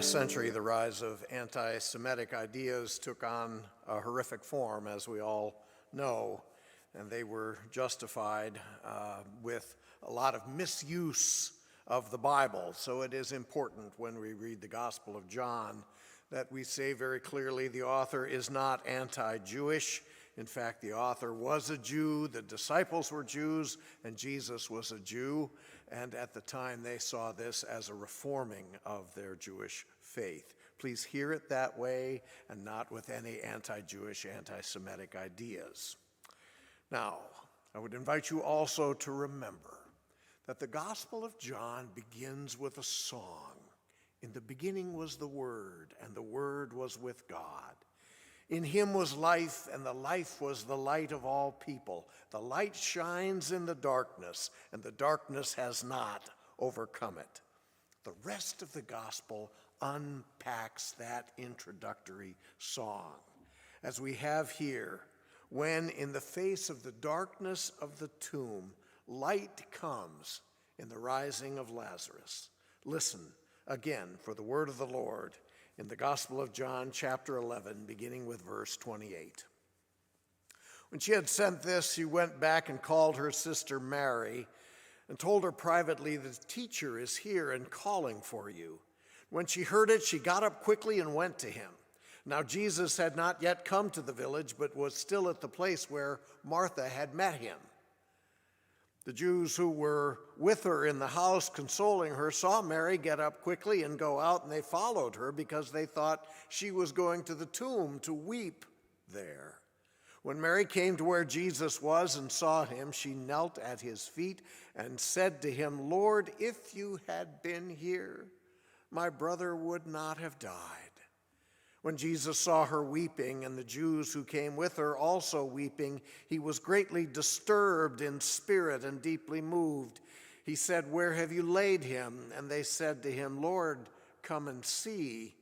last century, the rise of anti-Semitic ideas took on a horrific form, as we all know, and they were justified with a lot of misuse of the Bible. So it is important when we read the Gospel of John that we say very clearly the author is not anti-Jewish. In fact, the author was a Jew, the disciples were Jews, and Jesus was a Jew. And at the time, they saw this as a reforming of their Jewish faith. Please hear it that way and not with any anti-Jewish, anti-Semitic ideas. Now, I would invite you also to remember that the Gospel of John begins with a song. In the beginning was the Word, and the Word was with God. In him was life, and the life was the light of all people. The light shines in the darkness, and the darkness has not overcome it. The rest of the gospel unpacks that introductory song, as we have here, when in the face of the darkness of the tomb, light comes in the rising of Lazarus. Listen again for the word of the Lord in the Gospel of John, chapter 11, beginning with verse 28. When she had said this, she went back and called her sister Mary and told her privately, "The teacher is here and calling for you." When she heard it, she got up quickly and went to him. Now Jesus had not yet come to the village, but was still at the place where Martha had met him. The Jews who were with her in the house consoling her saw Mary get up quickly and go out, and they followed her because they thought she was going to the tomb to weep there. When Mary came to where Jesus was and saw him, she knelt at his feet and said to him, "Lord, if you had been here, my brother would not have died." When Jesus saw her weeping, and the Jews who came with her also weeping, he was greatly disturbed in spirit and deeply moved. He said, "Where have you laid him?" And they said to him, "Lord, come and see."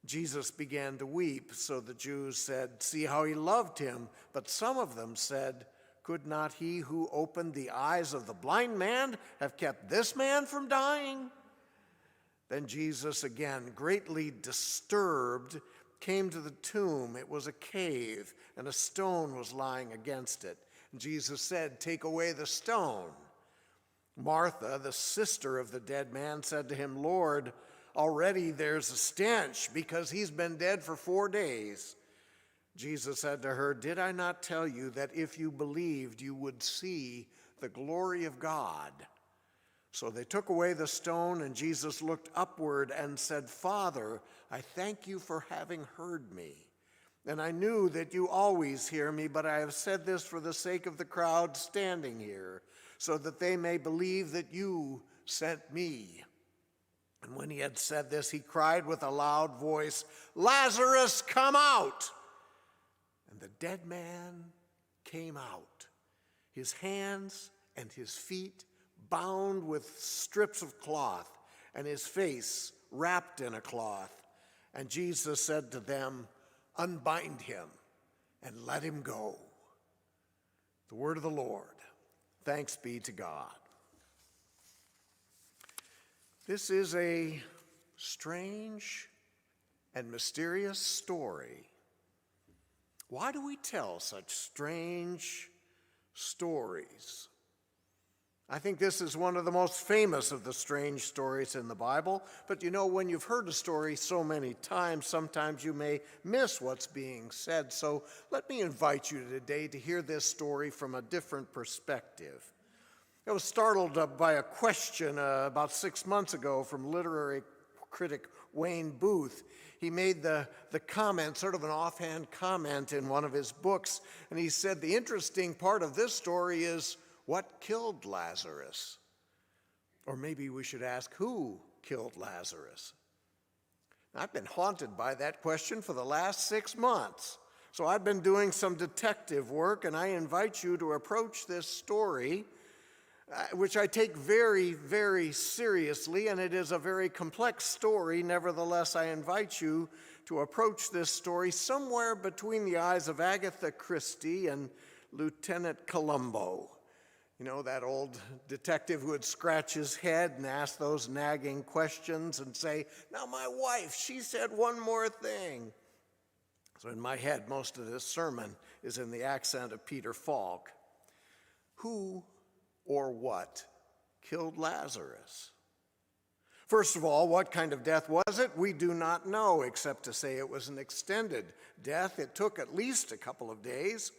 Jesus began to weep, so the Jews said, "See how he loved him." But some of them said, "Could not he who opened the eyes of the blind man have kept this man from dying?" Then Jesus, again greatly disturbed, came to the tomb. It was a cave, and a stone was lying against it. And Jesus said, "Take away the stone." Martha, the sister of the dead man, said to him, "Lord, already there's a stench, because he's been dead for 4 days." Jesus said to her, "Did I not tell you that if you believed, you would see the glory of God?" So they took away the stone, and Jesus looked upward and said, "Father, I thank you for having heard me. And I knew that you always hear me, but I have said this for the sake of the crowd standing here, so that they may believe that you sent me." And when he had said this, he cried with a loud voice, "Lazarus, come out!" And the dead man came out, his hands and his feet bound with strips of cloth, and his face wrapped in a cloth. And Jesus said to them, "Unbind him and let him go." The word of the Lord. Thanks be to God. This is a strange and mysterious story. Why do we tell such strange stories? I think this is one of the most famous of the strange stories in the Bible, but you know, when you've heard a story so many times, sometimes you may miss what's being said. So let me invite you today to hear this story from a different perspective. I was startled by a question about 6 months ago from literary critic Wayne Booth. He made the comment, sort of an offhand comment in one of his books, and he said, "The interesting part of this story is what killed Lazarus?" Or maybe we should ask, who killed Lazarus? I've been haunted by that question for the last 6 months. So I've been doing some detective work, and I invite you to approach this story, which I take very, very seriously, and it is a very complex story. Nevertheless, I invite you to approach this story somewhere between the eyes of Agatha Christie and Lieutenant Columbo. You know, that old detective who would scratch his head and ask those nagging questions and say, now my wife, she said one more thing. So in my head, most of this sermon is in the accent of Peter Falk. Who or what killed Lazarus? First of all, what kind of death was it? We do not know, except to say it was an extended death. It took at least a couple of days.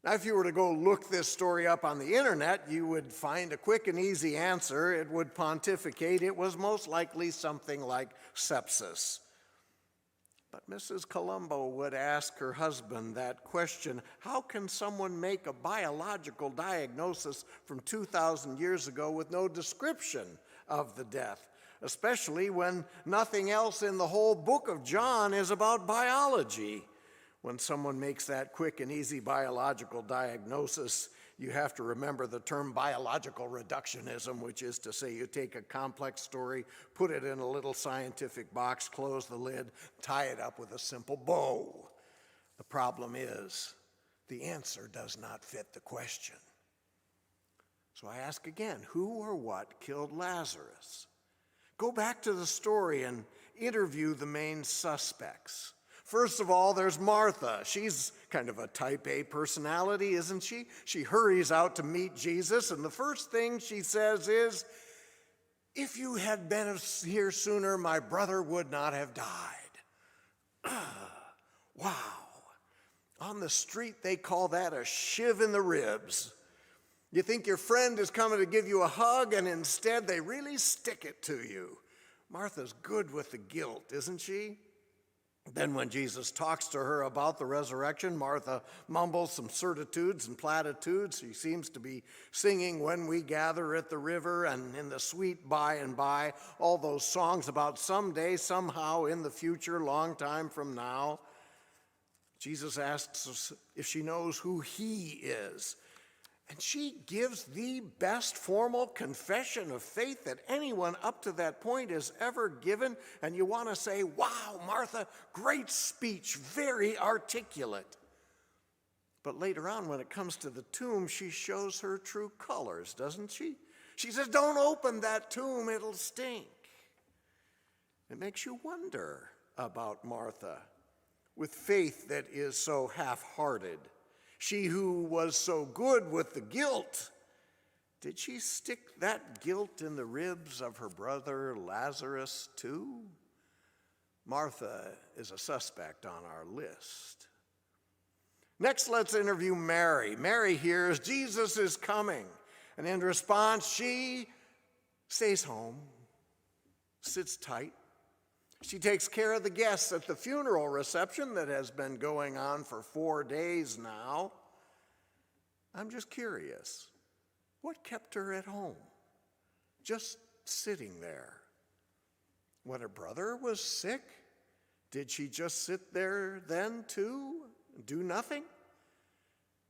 Now, if you were to go look this story up on the internet, you would find a quick and easy answer. It would pontificate it was most likely something like sepsis. But Mrs. Colombo would ask her husband that question, how can someone make a biological diagnosis from 2,000 years ago with no description of the death, especially when nothing else in the whole book of John is about biology? When someone makes that quick and easy biological diagnosis, you have to remember the term biological reductionism, which is to say you take a complex story, put it in a little scientific box, close the lid, tie it up with a simple bow. The problem is the answer does not fit the question. So I ask again, who or what killed Lazarus? Go back to the story and interview the main suspects. First of all, there's Martha. She's kind of a type A personality, isn't she? She hurries out to meet Jesus, and the first thing she says is, if you had been here sooner, my brother would not have died. Wow. On the street, they call that a shiv in the ribs. You think your friend is coming to give you a hug, and instead they really stick it to you. Martha's good with the guilt, isn't she? Then when Jesus talks to her about the resurrection, Martha mumbles some certitudes and platitudes. She seems to be singing When We Gather at the River and In the Sweet By and By, all those songs about someday, somehow, in the future, long time from now. Jesus asks us if she knows who he is. And she gives the best formal confession of faith that anyone up to that point has ever given. And you want to say, wow, Martha, great speech, very articulate. But later on, when it comes to the tomb, she shows her true colors, doesn't she? She says, don't open that tomb, it'll stink. It makes you wonder about Martha with faith that is so half-hearted. She who was so good with the guilt, did she stick that guilt in the ribs of her brother Lazarus too? Martha is a suspect on our list. Next, let's interview Mary. Mary hears Jesus is coming, and in response, she stays home, sits tight. She takes care of the guests at the funeral reception that has been going on for 4 days now. I'm just curious, what kept her at home, just sitting there? When her brother was sick, did she just sit there then too, do nothing?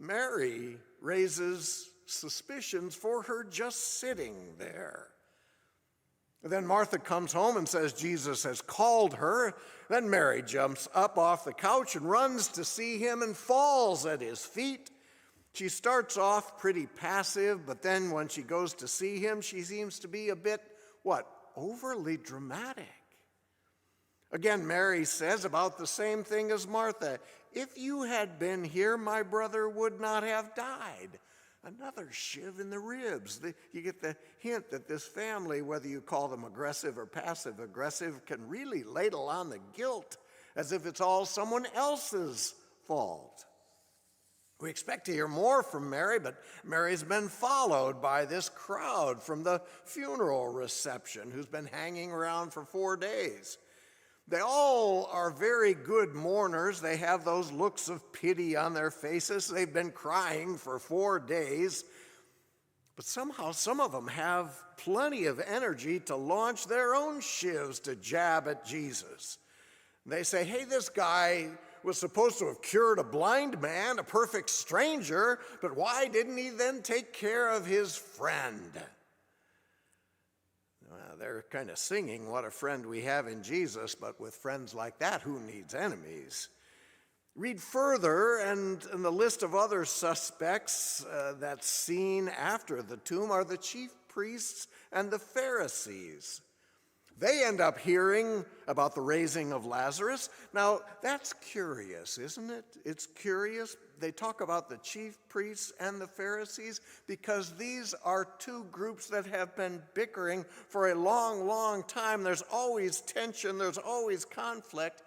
Mary raises suspicions for her just sitting there. Then Martha comes home and says Jesus has called her. Then Mary jumps up off the couch and runs to see him and falls at his feet. She starts off pretty passive, but then when she goes to see him, she seems to be a bit, overly dramatic. Again, Mary says about the same thing as Martha. If you had been here, my brother would not have died. Another shiv in the ribs. You get the hint that this family, whether you call them aggressive or passive-aggressive, can really ladle on the guilt as if it's all someone else's fault. We expect to hear more from Mary, but Mary's been followed by this crowd from the funeral reception who's been hanging around for 4 days. They all are very good mourners. They have those looks of pity on their faces. They've been crying for 4 days. But somehow some of them have plenty of energy to launch their own shivs to jab at Jesus. They say, hey, this guy was supposed to have cured a blind man, a perfect stranger, but why didn't he then take care of his friend? They're kind of singing what a friend we have in Jesus, but with friends like that, who needs enemies? Read further, and the list of other suspects that's seen after the tomb are the chief priests and the Pharisees. They end up hearing about the raising of Lazarus. Now, that's curious, isn't it? It's curious. They talk about the chief priests and the Pharisees because these are two groups that have been bickering for a long, long time. There's always tension, there's always conflict.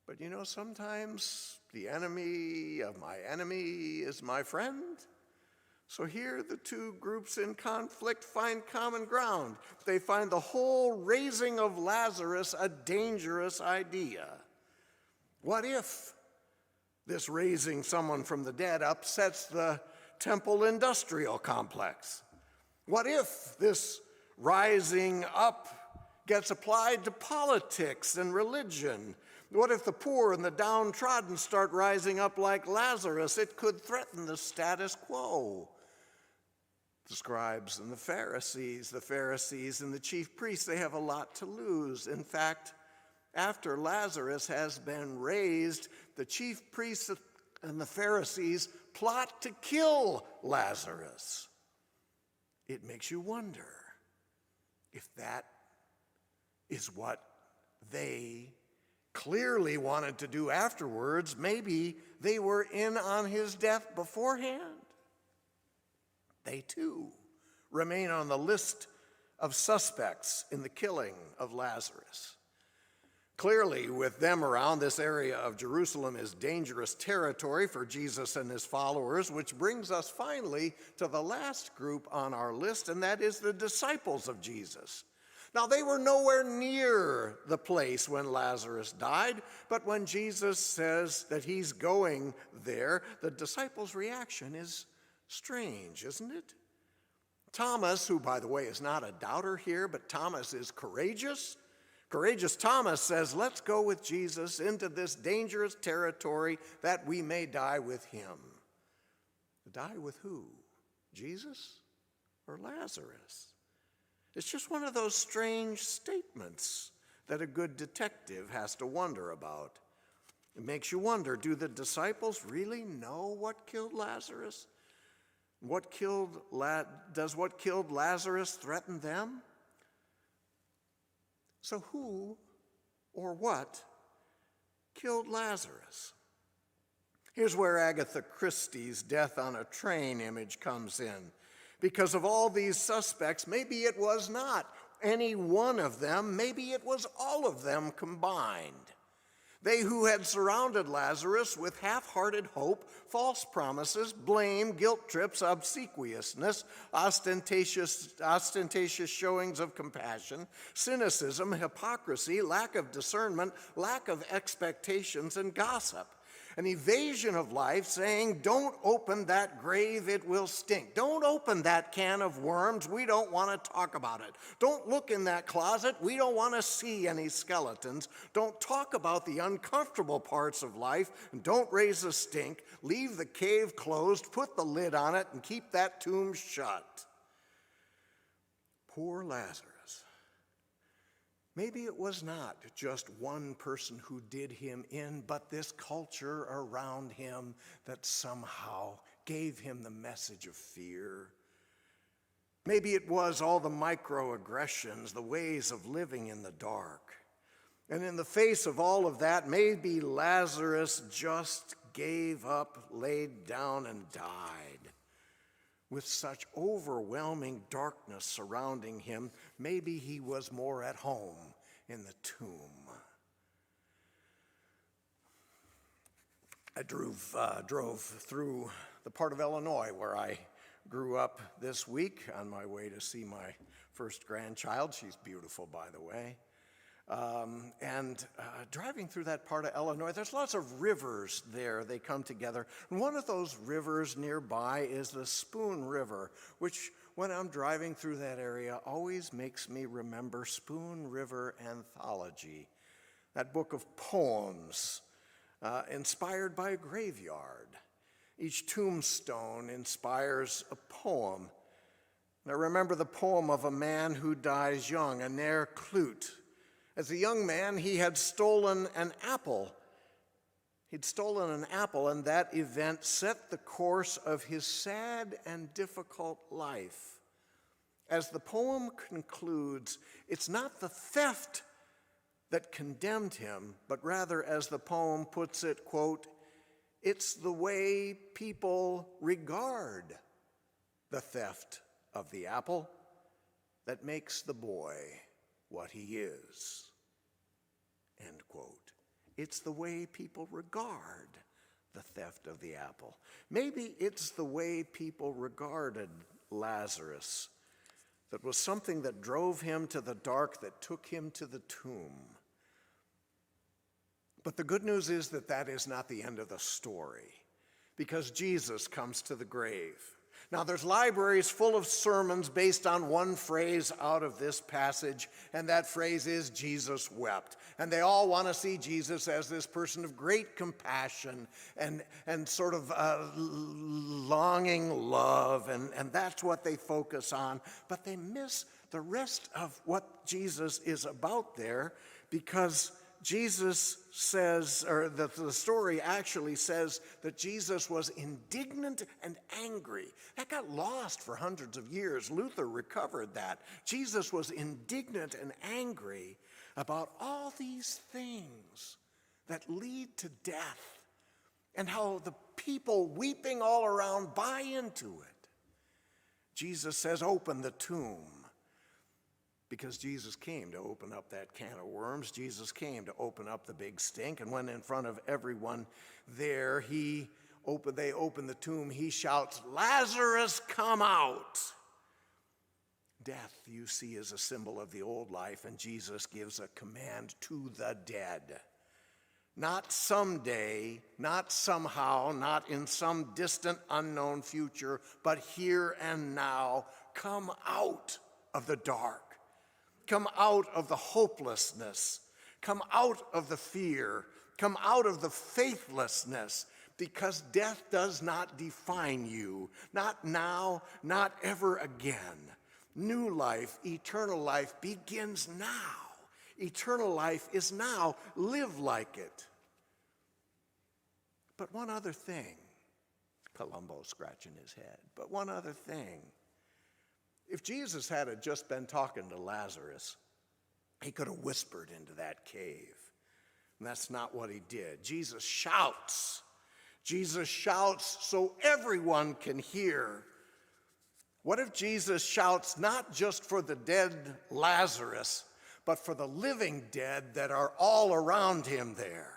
But you know, sometimes the enemy of my enemy is my friend. So here the two groups in conflict find common ground. They find the whole raising of Lazarus a dangerous idea. What if this raising someone from the dead upsets the temple industrial complex? What if this rising up gets applied to politics and religion? What if the poor and the downtrodden start rising up like Lazarus? It could threaten the status quo. The scribes and the Pharisees and the chief priests, they have a lot to lose. In fact, after Lazarus has been raised, the chief priests and the Pharisees plot to kill Lazarus. It makes you wonder if that is what they clearly wanted to do afterwards. Maybe they were in on his death beforehand. They too remain on the list of suspects in the killing of Lazarus. Clearly, with them around, this area of Jerusalem is dangerous territory for Jesus and his followers, which brings us finally to the last group on our list, and that is the disciples of Jesus. Now, they were nowhere near the place when Lazarus died, but when Jesus says that he's going there, the disciples' reaction is strange, isn't it? Thomas, who, by the way, is not a doubter here, but Thomas is courageous. Courageous Thomas says, let's go with Jesus into this dangerous territory that we may die with him. Die with who? Jesus or Lazarus? It's just one of those strange statements that a good detective has to wonder about. It makes you wonder, do the disciples really know what killed Lazarus? Does what killed Lazarus threaten them? So who or what killed Lazarus? Here's where Agatha Christie's death on a train image comes in. Because of all these suspects, maybe it was not any one of them, maybe it was all of them combined. They who had surrounded Lazarus with half-hearted hope, false promises, blame, guilt trips, obsequiousness, ostentatious showings of compassion, cynicism, hypocrisy, lack of discernment, lack of expectations, and gossip. An evasion of life, saying, don't open that grave, it will stink. Don't open that can of worms, we don't want to talk about it. Don't look in that closet, we don't want to see any skeletons. Don't talk about the uncomfortable parts of life, and don't raise a stink. Leave the cave closed, put the lid on it, and keep that tomb shut. Poor Lazarus. Maybe it was not just one person who did him in, but this culture around him that somehow gave him the message of fear. Maybe it was all the microaggressions, the ways of living in the dark. And in the face of all of that, maybe Lazarus just gave up, laid down, and died. With such overwhelming darkness surrounding him, maybe he was more at home in the tomb. I drove through the part of Illinois where I grew up this week on my way to see my first grandchild. She's beautiful, by the way. Driving through that part of Illinois, there's lots of rivers there. They come together. And one of those rivers nearby is the Spoon River, which when I'm driving through that area always makes me remember Spoon River Anthology, that book of poems inspired by a graveyard. Each tombstone inspires a poem. I remember the poem of a man who dies young, a Nair Clute. As a young man, he had stolen an apple. He'd stolen an apple, and that event set the course of his sad and difficult life. As the poem concludes, it's not the theft that condemned him, but rather, as the poem puts it, quote, it's the way people regard the theft of the apple that makes the boy what he is, end quote. It's the way people regard the theft of the apple. Maybe it's the way people regarded Lazarus that was something that drove him to the dark, that took him to the tomb. But the good news is that that is not the end of the story, because Jesus comes to the grave. Now, there's libraries full of sermons based on one phrase out of this passage, and that phrase is Jesus wept. And they all want to see Jesus as this person of great compassion and sort of longing love, and that's what they focus on. But they miss the rest of what Jesus is about there, because Jesus says, or the story actually says, that Jesus was indignant and angry. That got lost for hundreds of years. Luther recovered that. Jesus was indignant and angry about all these things that lead to death, and how the people weeping all around buy into it. Jesus says, open the tomb. Because Jesus came to open up that can of worms. Jesus came to open up the big stink. And when in front of everyone there, they open the tomb, he shouts, Lazarus, come out. Death, you see, is a symbol of the old life, and Jesus gives a command to the dead. Not someday, not somehow, not in some distant unknown future, but here and now, come out of the dark. Come out of the hopelessness. Come out of the fear. Come out of the faithlessness, because death does not define you. Not now, not ever again. New life, eternal life begins now. Eternal life is now. Live like it. But one other thing. Columbo scratching his head. But one other thing. If Jesus had just been talking to Lazarus, he could have whispered into that cave. And that's not what he did. Jesus shouts. Jesus shouts so everyone can hear. What if Jesus shouts not just for the dead Lazarus, but for the living dead that are all around him there?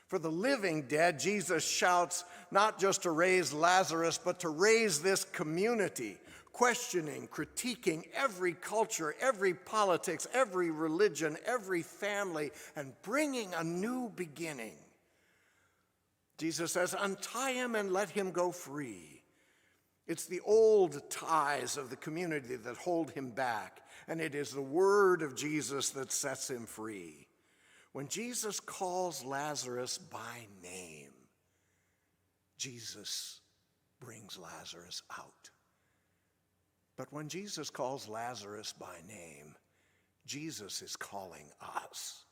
For the living dead, Jesus shouts not just to raise Lazarus, but to raise this community, questioning, critiquing every culture, every politics, every religion, every family, and bringing a new beginning. Jesus says, untie him and let him go free. It's the old ties of the community that hold him back, and it is the word of Jesus that sets him free. When Jesus calls Lazarus by name, Jesus brings Lazarus out. But when Jesus calls Lazarus by name, Jesus is calling us.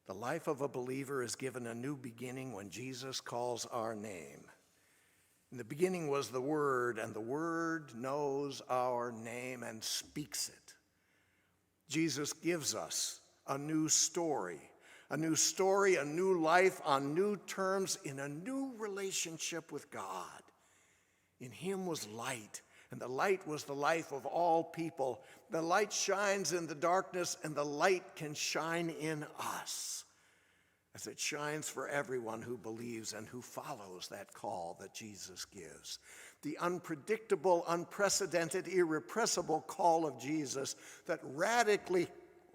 The life of a believer is given a new beginning when Jesus calls our name. In the beginning was the Word, and the Word knows our name and speaks it. Jesus gives us a new story, a new life on new terms in a new relationship with God. In him was light, and the light was the life of all people. The light shines in the darkness, and the light can shine in us as it shines for everyone who believes and who follows that call that Jesus gives. The unpredictable, unprecedented, irrepressible call of Jesus that radically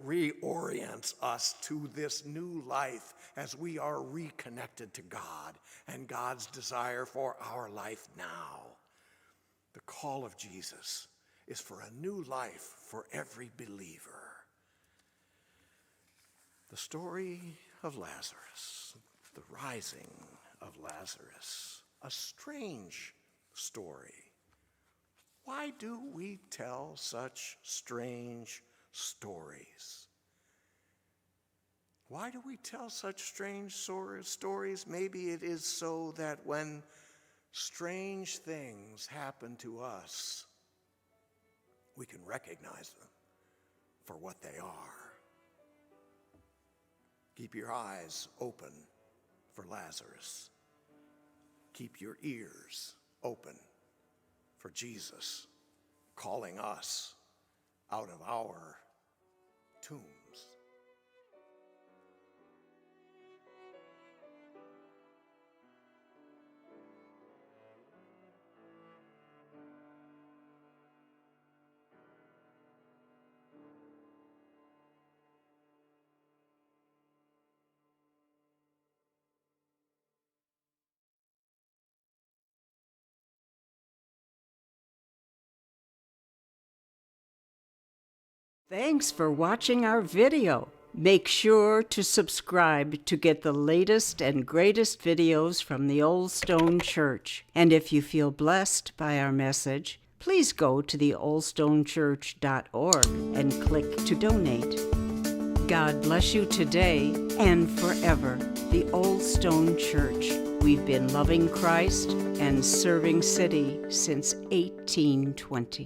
reorients us to this new life as we are reconnected to God and God's desire for our life now. The call of Jesus is for a new life for every believer. The story of Lazarus, the rising of Lazarus, a strange story. Why do we tell such strange stories? Why do we tell such strange stories? Maybe it is so that when strange things happen to us, we can recognize them for what they are. Keep your eyes open for Lazarus. Keep your ears open for Jesus calling us out of our tombs. Thanks for watching our video. Make sure to subscribe to get the latest and greatest videos from the Old Stone Church. And if you feel blessed by our message, please go to theoldstonechurch.org and click to donate. God bless you today and forever. The Old Stone Church. We've been loving Christ and serving City since 1820.